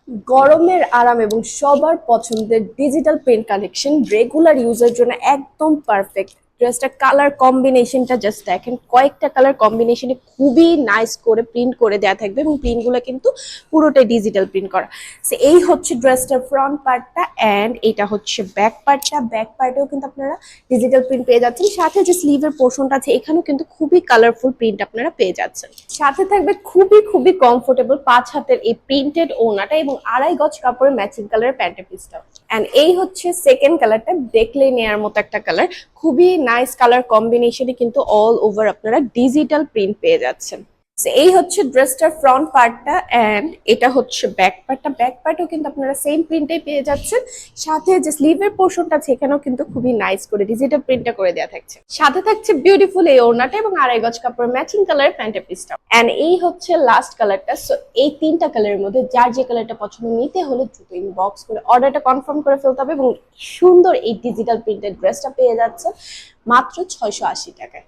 গরমের আরাম এবং সবার পছন্দের ডিজিটাল প্রিন্ট কালেকশন রেগুলার ইউজের জন্য একদম পারফেক্ট। ড্রেসটা কালার কম্বিনেশনটা জাস্ট দেখেন, কয়েকটা কালার কম্বিনেশনে খুবই নাইস করে প্রিন্ট করে দেওয়া থাকবে এবং প্রিন্টগুলো কিন্তু পুরোটাই ডিজিটাল প্রিন্ট করা। সো এই হচ্ছে ড্রেসটার ফ্রন্ট পার্টটা অ্যান্ড এটা হচ্ছে ব্যাক পার্টটা। ব্যাক পার্টেও কিন্তু আপনারা ডিজিটাল প্রিন্ট পেয়ে যাচ্ছেন, সাথে যে স্লিভের পোর্শনটা আছে এখানেও কিন্তু খুবই কালারফুল প্রিন্ট আপনারা পেয়ে যাচ্ছেন। সাথে থাকবে খুবই খুবই কমফোর্টেবল 5 হাতের এই প্রিন্টেড ওড়নাটা এবং 2.5 গজ কাপড়ের ম্যাচিং কালারের প্যান্টের পিসটা। এন্ড এই হচ্ছে সেকেন্ড কালারটা, দেখলেই নেয়ার মতো একটা কালার, খুবই নাইস কালার কম্বিনেশনে কিন্তু অল ওভার আপনারা ডিজিটাল প্রিন্ট পেয়ে যাচ্ছেন। So, এই হচ্ছে ড্রেসটার ফ্রন্ট পার্টটা অ্যান্ড এটা হচ্ছে ব্যাক পার্টটা। ব্যাক পার্টও কিন্তু আপনারা সেম প্রিন্টেই পেয়ে যাচ্ছেন, সাথে যে স্লিভের পোর্শনটা আছে এখানেও কিন্তু খুবই নাইস করে ডিজিটাল প্রিন্টটা করে দেওয়া থাকছে। সাথে থাকছে বিউটিফুল এই ওড়নাটা এবং 2.5 গজ কাপড় ম্যাচিং কালারের প্যান্টের পিসটা। অ্যান্ড এই হচ্ছে লাস্ট কালারটা। সো এই তিনটা কালারের মধ্যে যার যে কালারটা পছন্দ নিতে হলে দ্রুত ইনবক্স করে অর্ডারটা কনফার্ম করে ফেলতে হবে এবং সুন্দর এই ডিজিটাল প্রিন্টেড ড্রেসটা পেয়ে যাচ্ছে মাত্র 680 টাকায়।